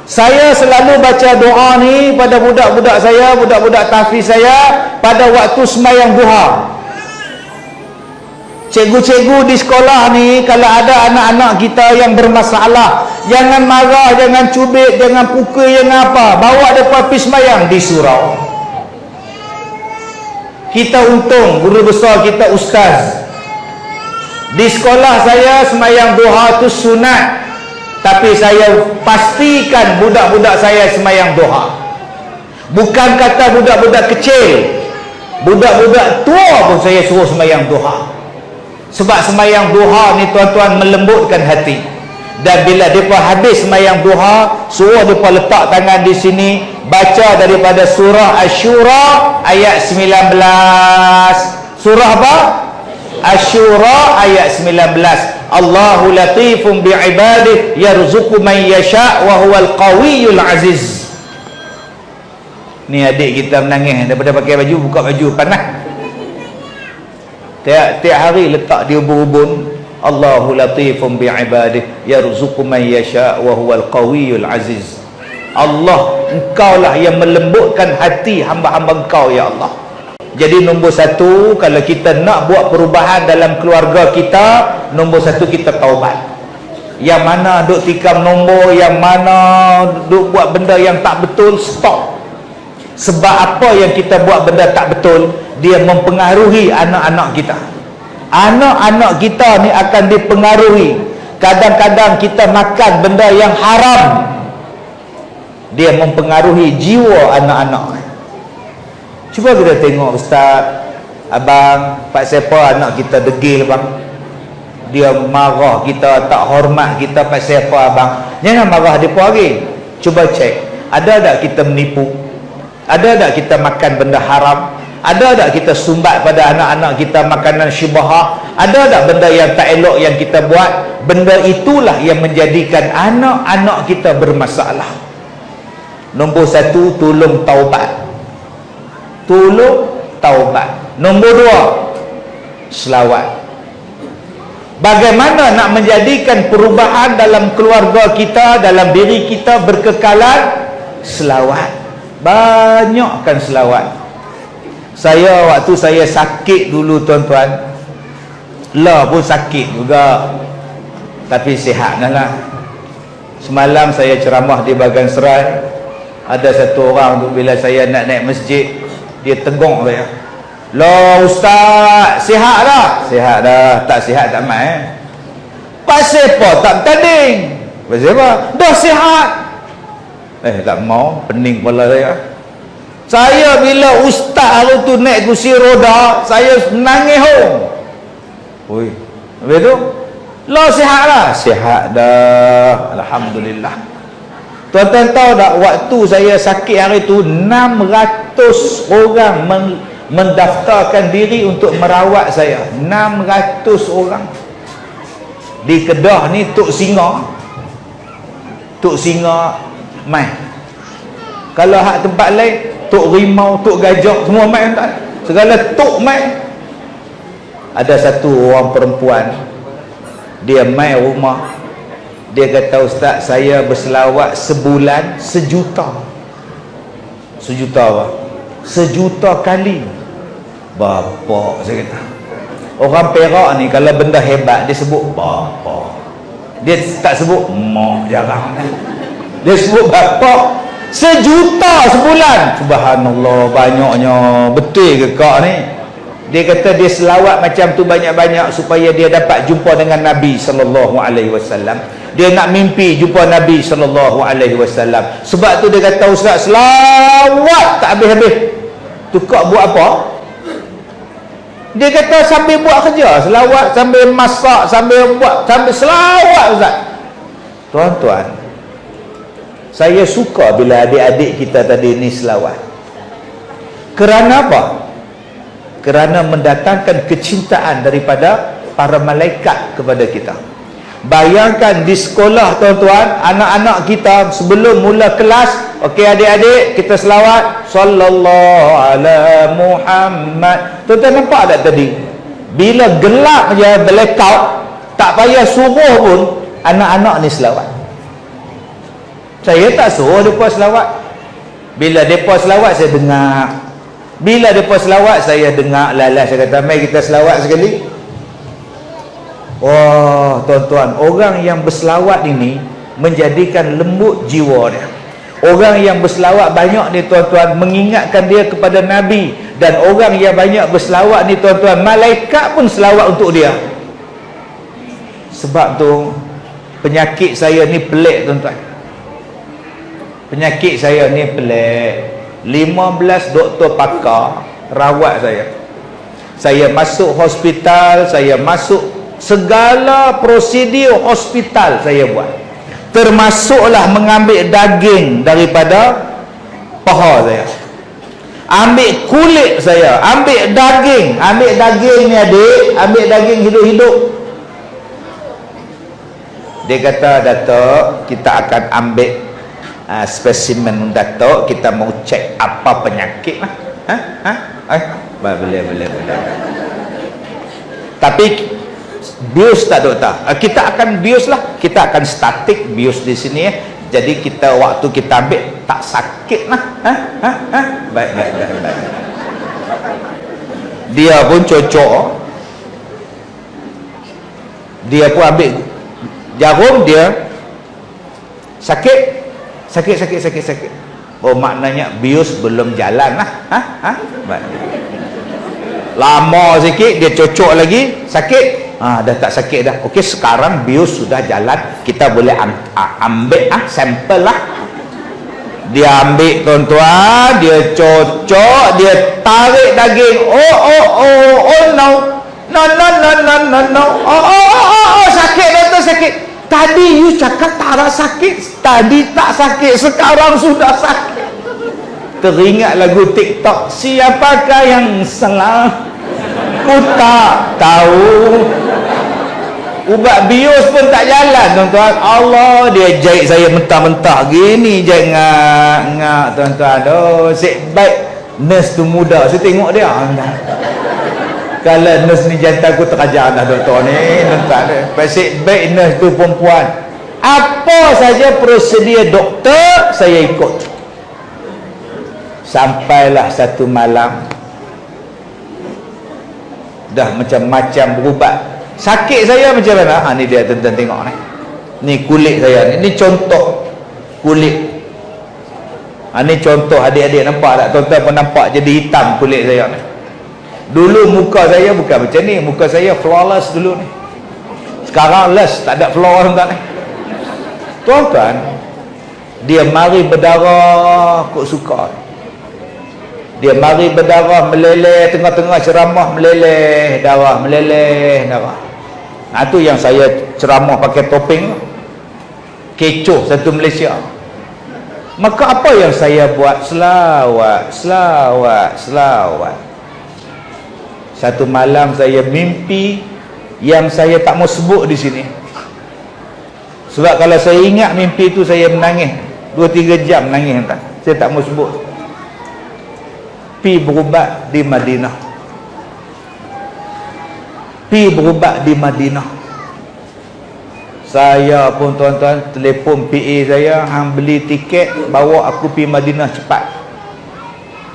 Saya selalu baca doa ni pada budak-budak saya, budak-budak tahfiz saya pada waktu sembahyang duha. Cikgu-cikgu di sekolah ni, kalau ada anak-anak kita yang bermasalah, jangan marah, jangan cubit, jangan pukul, jangan apa, bawa depan pergi sembahyang di surau. Kita untung guru besar kita ustaz. Di sekolah saya sembahyang duha tu sunat, tapi saya pastikan budak-budak saya sembahyang duha. Bukan kata budak-budak kecil, budak-budak tua pun saya suruh sembahyang duha. Sebab sembahyang duha ni tuan-tuan melembutkan hati. Dan bila mereka habis sembahyang duha, suruh mereka letak tangan di sini, baca daripada surah Asy-Syura ayat 19. Surah apa? Asy-Syura ayat 19. Allahu latifun bi'ibadihi yarzuqu man yasha' wa huwal qawiyyul aziz. Ni adik kita menangis daripada pakai baju, buka baju panas. Tiap hari letak di ubun-ubun. Allahu latifun bi'ibadihi yarzuqu man yasha' wa huwal qawiyyul aziz. Allah, engkaulah yang melembutkan hati hamba-hamba engkau ya Allah. Jadi nombor satu, kalau kita nak buat perubahan dalam keluarga kita, nombor satu kita taubat. Yang mana duk tikam nombor, yang mana duk buat benda yang tak betul, stop. Sebab apa yang kita buat benda tak betul, dia mempengaruhi anak-anak kita. Anak-anak kita ni akan dipengaruhi. Kadang-kadang kita makan benda yang haram, dia mempengaruhi jiwa anak-anak. Cuba kita tengok ustaz, abang, pak siapa anak kita degil bang, dia marah kita, tak hormat kita, pak siapa abang, jangan marah dia pun lagi. Cuba cek, ada tak kita menipu, ada tak kita makan benda haram, ada tak kita sumbat pada anak-anak kita makanan syubhah, ada tak benda yang tak elok yang kita buat. Benda itulah yang menjadikan anak-anak kita bermasalah. Nombor satu, tolong taubat. Tolong taubat. Nombor dua, selawat. Bagaimana nak menjadikan perubahan dalam keluarga kita, dalam diri kita berkekalan? Selawat. Banyakkan selawat. Saya waktu saya sakit dulu tuan-tuan, lah pun sakit juga, tapi sihat lah. Semalam saya ceramah di Bagan Serai. Ada satu orang tu, bila saya nak naik masjid, dia tegur saya, "Loh ustaz, sihat dah?" "Sihat dah." "Tak sihat tak mai." "Pasal apa tak bertanding?" "Pasal apa?" "Dah sihat." Tak mau, pening kepala saya. Saya bila ustaz hari tu naik kursi roda, saya menangis hong. Oi, habis tu, "Loh sihat dah?" "Sihat dah, alhamdulillah." Tuan-tuan tahu tak, waktu saya sakit hari tu 600 orang mendaftarkan diri untuk merawat saya. 600 orang. Di Kedah ni Tok Singa mai. Kalau hak tempat lain, Tok Rimau, Tok Gajah, semua mai tak. Segala tok mai. Ada satu orang perempuan, Dia mai rumah, dia kata, ustaz, saya berselawat sebulan 1 juta. 1 juta apa? 1 juta kali. Bapak, saya kata, orang Perak ni kalau benda hebat dia sebut bapak, dia tak sebut mak, jarang. Dia sebut bapak. 1 juta sebulan. Subhanallah, banyaknya. Betul ke kak ni? Dia kata dia selawat macam tu banyak-banyak supaya dia dapat jumpa dengan Nabi sallallahu alaihi wasallam. Dia nak mimpi jumpa Nabi sallallahu alaihi wasallam. Sebab tu dia kata, ustaz, selawat tak habis-habis. Tu kak buat apa? Dia kata sambil buat kerja, selawat sambil masak, sambil buat, sambil selawat, ustaz. Tuan-tuan, saya suka bila adik-adik kita tadi ni selawat. Kerana apa? Kerana mendatangkan kecintaan daripada para malaikat kepada kita. Bayangkan di sekolah, tuan-tuan, anak-anak kita sebelum mula kelas, okey adik-adik, kita selawat sallallahu ala Muhammad. Tuan-tuan nampak tak tadi? Bila gelap je, blackout, tak payah suruh pun anak-anak ni selawat. Saya tak suruh mereka selawat. Bila mereka selawat, saya dengar. Bila mereka selawat, saya dengar. Lalas, saya kata, mari kita selawat sekali. Wah, tuan-tuan, orang yang berselawat ini menjadikan lembut jiwa dia. Orang yang berselawat banyak ni, tuan-tuan, mengingatkan dia kepada Nabi. Dan orang yang banyak berselawat ni, tuan-tuan, malaikat pun selawat untuk dia. Sebab tu penyakit saya ni pelik, tuan-tuan. Penyakit saya ni pelik. 15 doktor pakar rawat saya. Saya masuk hospital, saya masuk segala prosedur hospital saya buat. Termasuklah mengambil daging daripada paha saya. Ambil kulit saya, ambil daging ni adik, ambil daging hidup-hidup. Dia kata, Datuk, kita akan ambil spesimen Datuk, kita mau cek apa penyakit lah. Boleh. Tapi bius tak, doktor? Kita akan bius lah, kita akan statik bius di sini ya. Jadi kita waktu kita ambil tak sakit lah. Baik. Dia pun cocok. Dia pun ambil jarum, dia sakit. Oh, maknanya bius belum jalan lah. Baik. Lama sikit dia cocok lagi, sakit. Dah tak sakit dah. Okey, sekarang bius sudah jalan, kita boleh ambil sampel lah. Dia ambil, tuan-tuan, dia cocok, dia tarik daging. Oh no. Oh, sakit, doktor, sakit. Tadi you cakap tak ada sakit, tadi tak sakit, sekarang sudah sakit. Teringat lagu TikTok, siapakah yang salah? Ku tak tahu. Ubat bius pun tak jalan, tuan-tuan. Allah, dia jahit saya mentah-mentah gini, jahit ngak, tuan-tuan. Oh, sik baik nurse tu muda, saya tengok dia. Kalau nurse ni jantan, aku terajar dah doktor ni, tuan-tuan. Pasik baik nurse tu perempuan. Apa saja prosedur doktor, saya ikut. Sampailah satu malam, dah macam-macam berubat. Sakit saya macam mana? Ni dia, tuan-tuan tengok ni. Ni kulit saya ni. Ni contoh kulit. Ni contoh, adik-adik nampak tak? Tuan-tuan pun nampak jadi hitam kulit saya ni. Dulu muka saya bukan macam ni. Muka saya flawless dulu ni. Sekarang less, tak ada flaw, tuan-tuan ni. Tuan-tuan, dia mari berdarah, kok suka. Dia mari berdarah, meleleh, tengah-tengah ceramah, meleleh darah. Tu yang saya ceramah pakai topeng, kecoh satu Malaysia. Maka apa yang saya buat? Selawat. Satu malam saya mimpi yang saya tak mau sebut di sini. Sebab kalau saya ingat mimpi itu, saya menangis 2-3 jam menangis. Saya tak mau sebut. Pi berubat di Madinah. Saya pun tuan-tuan telefon PA saya, hang beli tiket bawa aku pergi Madinah cepat.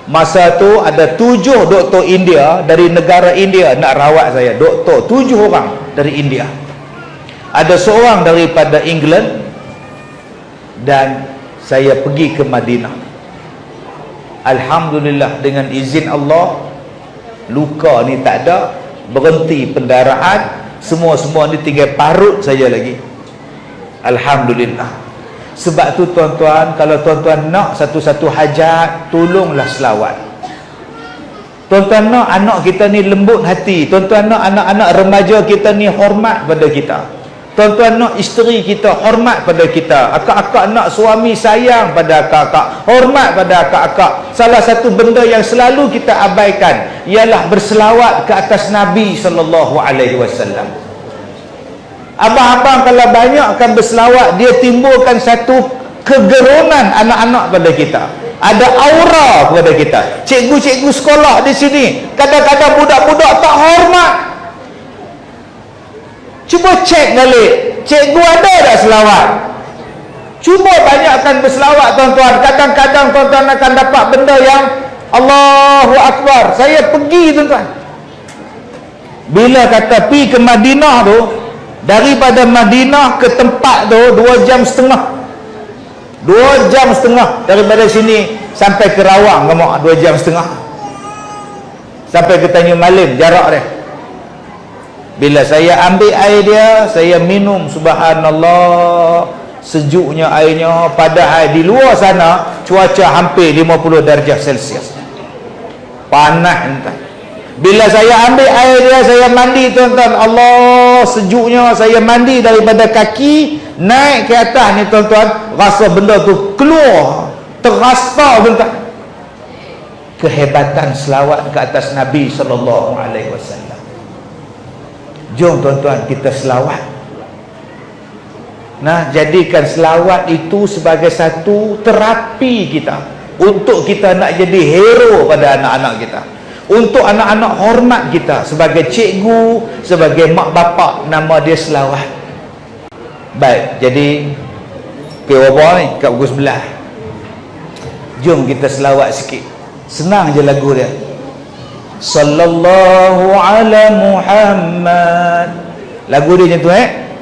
Masa tu ada 7 doktor India dari negara India nak rawat saya. Doktor 7 orang dari India. Ada seorang daripada England, dan saya pergi ke Madinah. Alhamdulillah, dengan izin Allah, luka ni tak ada, berhenti pendarahan, semua ni tinggal parut saja lagi. Alhamdulillah. Sebab tu tuan-tuan, kalau tuan-tuan nak satu-satu hajat, tolonglah selawat. Tuan-tuan nak anak kita ni lembut hati, tuan-tuan nak anak-anak remaja kita ni hormat pada kita, tuan-tuan nak isteri kita hormat pada kita, akak-akak nak suami sayang pada akak-akak, hormat pada akak-akak. Salah satu benda yang selalu kita abaikan ialah berselawat ke atas Nabi SAW. Abang-abang kalau banyak akan berselawat, dia timbulkan satu kegerunan anak-anak pada kita, ada aura pada kita. Cikgu-cikgu sekolah di sini kadang-kadang budak-budak tak hormat. Cuba cek balik, cikgu ada tak selawat? Cuba banyakkan berselawat tuan-tuan. Kadang-kadang tuan-tuan akan dapat benda yang Allahu Akbar. Saya pergi tuan-tuan, bila kata pergi ke Madinah tu, daripada Madinah ke tempat tu 2 jam setengah. 2 jam setengah daripada sini sampai ke Rawang, kamu 2 jam setengah. Sampai ke Tanjung Malim jarak dia. Bila saya ambil air dia, saya minum, subhanallah, sejuknya airnya. Padahal di luar sana cuaca hampir 50 darjah Celsius, panas entah. Bila saya ambil air dia, saya mandi tuan-tuan, Allah, sejuknya. Saya mandi daripada kaki naik ke atas ni tuan-tuan, rasa benda tu keluar, terasa tuan-tuan. Kehebatan selawat ke atas Nabi SAW. Jom tuan-tuan kita selawat. Nah, jadikan selawat itu sebagai satu terapi kita, untuk kita nak jadi hero pada anak-anak kita, untuk anak-anak hormat kita sebagai cikgu, sebagai mak bapak, nama dia selawat. Baik, jadi P.O.B.A. ni kat pukul 11. Jom kita selawat sikit. Senang je lagu dia. Sallallahu ala Muhammad. Lagu dia macam tu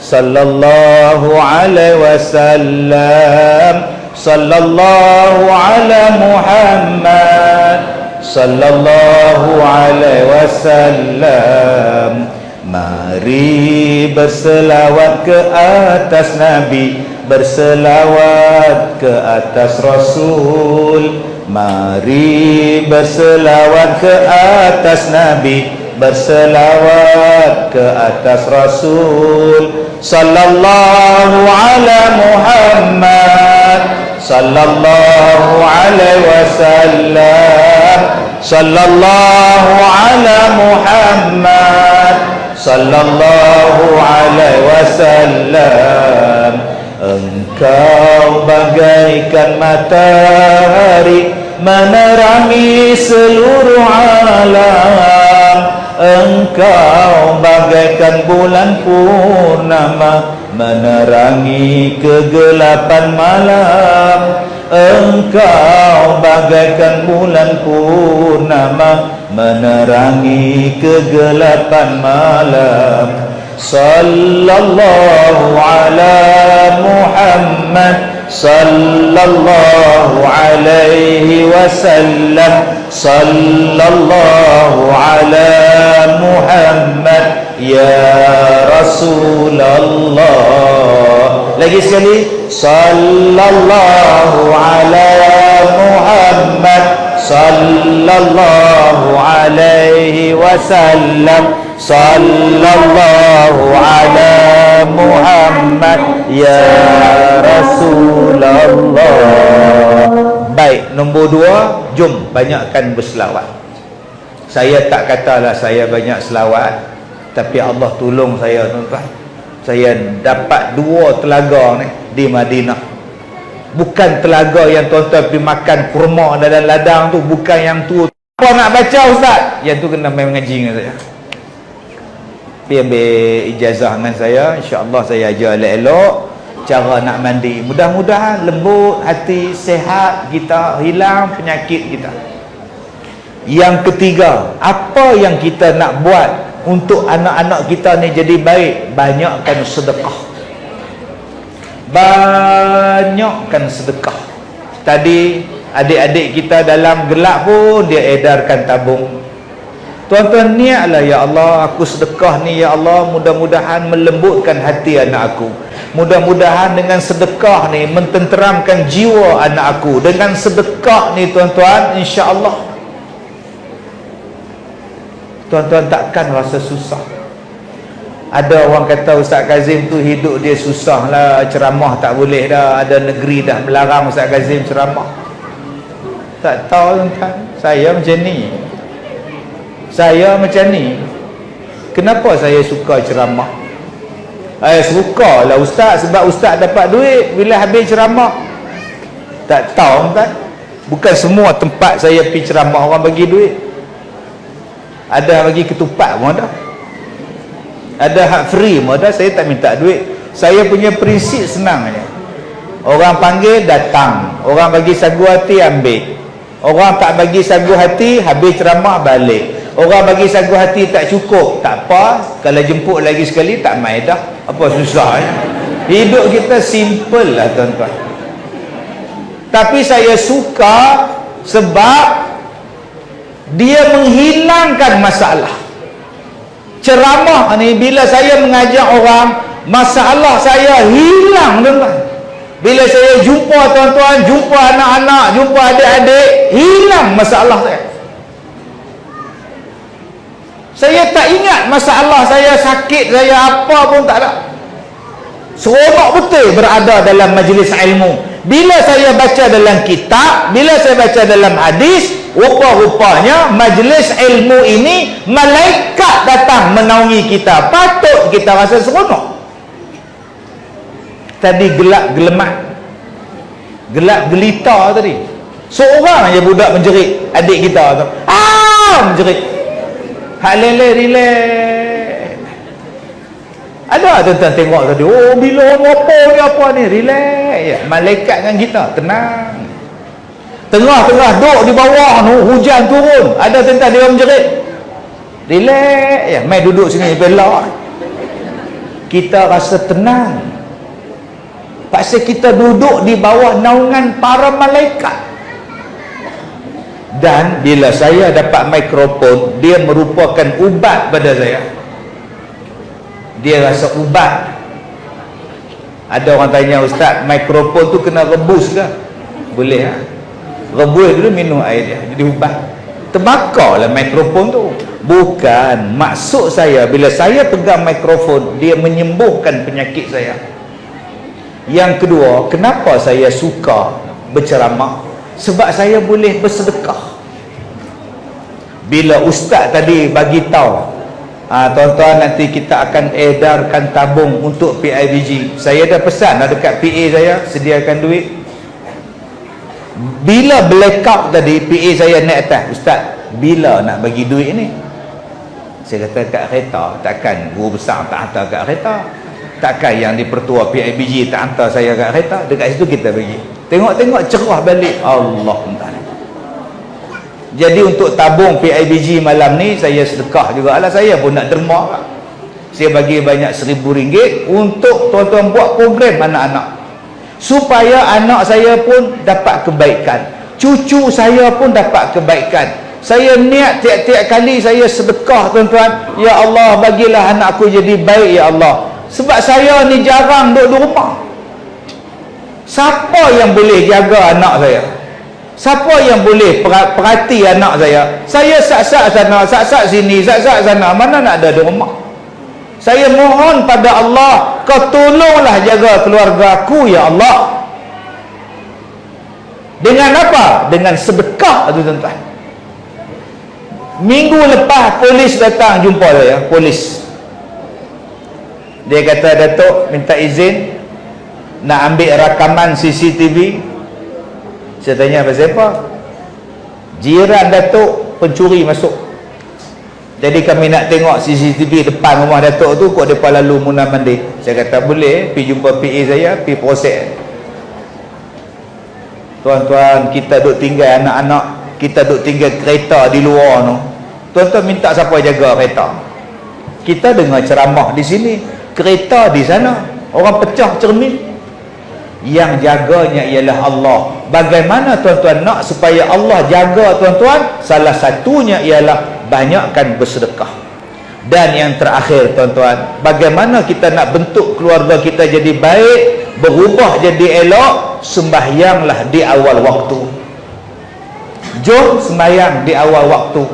Sallallahu alaihi wasallam. Sallallahu ala Muhammad. Sallallahu alaihi wasallam. Mari berselawat ke atas Nabi, berselawat ke atas Rasul. Mari berselawat ke atas Nabi, berselawat ke atas Rasul. Sallallahu ala Muhammad. Sallallahu alaihi wasallam. Sallallahu ala Muhammad. Sallallahu alaihi wasallam. Engkau bagaikan matahari menerangi seluruh alam. Engkau bagaikan bulan purnama menerangi kegelapan malam. Engkau bagaikan bulan purnama menerangi kegelapan malam. Sallallahu ala Muhammad. Sallallahu alaihi wasallam. Sallallahu ala Muhammad ya Rasulullah. Lagi sekali. Sallallahu ala Muhammad. Sallallahu alaihi wasallam. Sallallahu ala Muhammad ya Rasulullah. Baik, nombor 2, jom banyakkan berselawat. Saya tak katalah saya banyak selawat, tapi Allah tolong saya tuan-tuan. Saya dapat 2 telaga ni di Madinah. Bukan telaga yang tuan-tuan pergi makan kurma dalam ladang tu, bukan yang tu. Apa nak baca ustaz? Yang tu kena main mengaji dengan saya. Pergi ambil ijazah dengan saya, insya-Allah saya ajar elok-elok cara nak mandi. Mudah-mudahan lembut hati, sehat kita, hilang penyakit kita. Yang ketiga, apa yang kita nak buat untuk anak-anak kita ni jadi baik? Banyakkan sedekah. Banyakkan sedekah. Tadi adik-adik kita dalam gelap pun dia edarkan tabung. Tuan-tuan, niatlah, ya Allah, aku sedekah ni ya Allah, mudah-mudahan melembutkan hati anak aku. Mudah-mudahan dengan sedekah ni mententeramkan jiwa anak aku. Dengan sedekah ni tuan-tuan, insya-Allah tuan-tuan takkan rasa susah. Ada orang kata Ustaz Kazim tu hidup dia susah lah, ceramah tak boleh dah, ada negeri dah melarang Ustaz Kazim ceramah. Tak tahu tuan-tuan, saya macam ni. Saya macam ni. Kenapa saya suka ceramah? Sukalah ustaz, sebab ustaz dapat duit bila habis ceramah. Tak tahu kan? Bukan semua tempat saya pergi ceramah orang bagi duit. Ada bagi ketupat pun ada. Ada hak free pun ada. Saya tak minta duit. Saya punya prinsip senang aja. Orang panggil datang, orang bagi sagu hati ambil. Orang tak bagi sagu hati, habis ceramah balik. Orang bagi sagu hati tak cukup, tak apa, kalau jemput lagi sekali tak main dah. Apa susahnya? Hidup kita simple lah tuan-tuan. Tapi saya suka sebab dia menghilangkan masalah. Ceramah ni bila saya mengajak orang, masalah saya hilang tuan-tuan. Bila saya jumpa tuan-tuan, jumpa anak-anak, jumpa adik-adik, hilang masalah saya. Saya tak ingat masalah saya, sakit saya apa pun tak ada. Seronok betul berada dalam majlis ilmu. Bila saya baca dalam kitab, bila saya baca dalam hadis, rupa-rupanya majlis ilmu ini malaikat datang menaungi kita. Patut kita rasa seronok. Tadi gelap gelemat, gelap gelita tadi. Seorang aja budak menjerit, adik kita tu. Menjerit. Hak lele relax. Ada tuan-tuan tengok tadi, oh bila apa ni, relax ya. Malaikat dengan kita, tenang. Tengah-tengah duduk di bawah tu, hujan turun, ada tuan-tuan dia menjerit, relax ya, mai duduk sini belak. Kita rasa tenang. Pasal kita duduk di bawah naungan para malaikat. Dan bila saya dapat mikrofon, dia merupakan ubat pada saya. Dia rasa ubat. Ada orang tanya, Ustaz, mikrofon tu kena rebus ke? Boleh lah. Rebus dulu, minum air dia, jadi ubat. Terbakar lah mikrofon tu. Bukan, maksud saya bila saya pegang mikrofon, dia menyembuhkan penyakit saya. Yang kedua, kenapa saya suka berceramah? Sebab saya boleh bersedekah. Bila ustaz tadi bagi tahu, tuan-tuan, nanti kita akan edarkan tabung untuk PIBG. Saya dah pesan dekat PA saya, sediakan duit. Bila blackout tadi, PA saya naik atas, Ustaz, bila nak bagi duit ni? Saya kata, kat kereta. Takkan guru besar tak hantar kat kereta. Takkan yang dipertua PIBG tak hantar saya kat kereta. Dekat situ kita bagi. Tengok-tengok cerah balik. Allah Ta'ala. Jadi untuk tabung PIBG malam ni, saya sedekah juga lah. Saya pun nak derma lah. Saya bagi banyak RM1,000 untuk tuan-tuan buat program anak-anak, supaya anak saya pun dapat kebaikan, cucu saya pun dapat kebaikan. Saya niat tiap-tiap kali saya sedekah tuan-tuan, ya Allah, bagilah anak aku jadi baik ya Allah. Sebab saya ni jarang duduk di rumah. Siapa yang boleh jaga anak saya? Siapa yang boleh perhati anak saya? Saya sak-sak sana, sak-sak sini, sak-sak sana, mana nak ada di rumah? Saya mohon pada Allah, kau tolonglah jaga keluarga aku ya Allah. Dengan apa? Dengan sedekah tu tuan-tuan. Minggu lepas polis datang jumpa saya, polis. Dia kata, Datuk minta izin nak ambil rakaman CCTV. Saya tanya, pasal apa? Jiran Datuk pencuri masuk. Jadi kami nak tengok CCTV depan rumah Datuk tu, kok depa lalu muna mandi. Saya kata boleh, pergi jumpa PA saya, pergi proses. Tuan-tuan, kita duk tinggal anak-anak, kita duk tinggal kereta di luar tu. Tuan-tuan minta siapa jaga kereta? Kita dengar ceramah di sini, kereta di sana, orang pecah cermin. Yang jaganya ialah Allah. Bagaimana tuan-tuan nak supaya Allah jaga tuan-tuan? Salah satunya ialah banyakkan bersedekah. Dan yang terakhir tuan-tuan, bagaimana kita nak bentuk keluarga kita jadi baik, berubah jadi elok? Sembahyanglah di awal waktu. Jom sembahyang di awal waktu.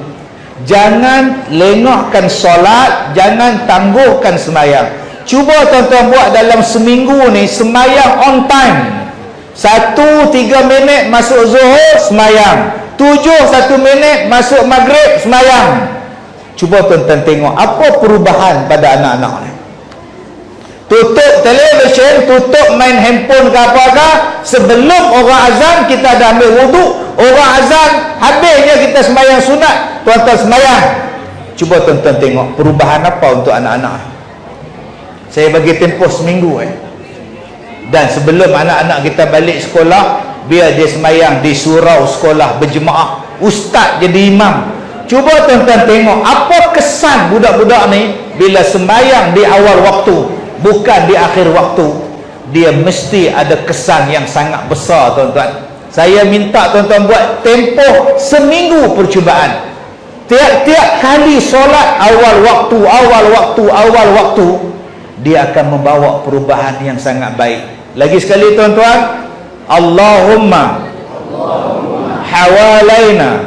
Jangan lengahkan solat, jangan tangguhkan sembahyang. Cuba tuan-tuan buat dalam seminggu ni sembahyang on time. 1-3 minit masuk zuhur sembahyang, 7-1 minit masuk maghrib sembahyang. Cuba tuan-tuan tengok apa perubahan pada anak-anak ni. Tutup televisyen, tutup main handphone ke apakah, sebelum orang azan kita dah ambil wuduk, orang azan habisnya kita sembahyang sunat, tuan-tuan sembahyang. Cuba tuan-tuan tengok perubahan apa untuk anak-anak. Saya bagi tempoh seminggu Dan sebelum anak-anak kita balik sekolah, biar dia sembahyang di surau sekolah berjemaah, ustaz jadi imam. Cuba tuan-tuan tengok apa kesan budak-budak ni bila sembahyang di awal waktu, bukan di akhir waktu. Dia mesti ada kesan yang sangat besar tuan-tuan. Saya minta tuan-tuan buat tempoh seminggu percubaan. Tiap-tiap kali solat awal waktu, dia akan membawa perubahan yang sangat baik. Lagi sekali tuan-tuan, Allahumma hawalaina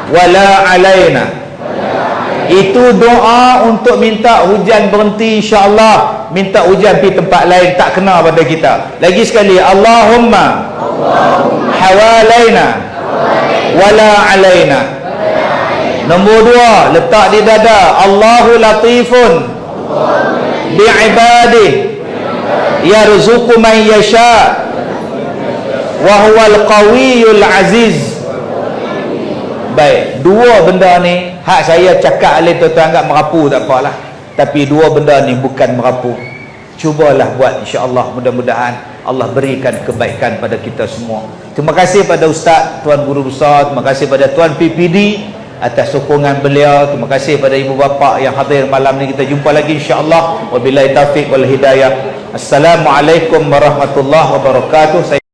wala alaina. Itu doa untuk minta hujan berhenti, insya-Allah. Minta hujan pergi tempat lain, tak kena pada kita. Lagi sekali, Allahumma hawalaina wala alaina. Nombor 2, letak di dada, Allahu latifun bi'ibadih yarzuqu man yasha wa huwal qawiyyul aziz. Baik, dua benda ni hak saya cakap alih tuan-tuan anggap merapu tak apalah, tapi dua benda ni bukan merapu. Cubalah buat, insya-Allah. Mudah-mudahan Allah berikan kebaikan pada kita semua. Terima kasih pada Ustaz Tuan Guru Besar, terima kasih pada Tuan PPD atas sokongan beliau. Terima kasih pada ibu bapa yang hadir malam ni. Kita jumpa lagi insya-Allah. Wabillahi taufiq wal hidayah. Assalamualaikum warahmatullahi wabarakatuh.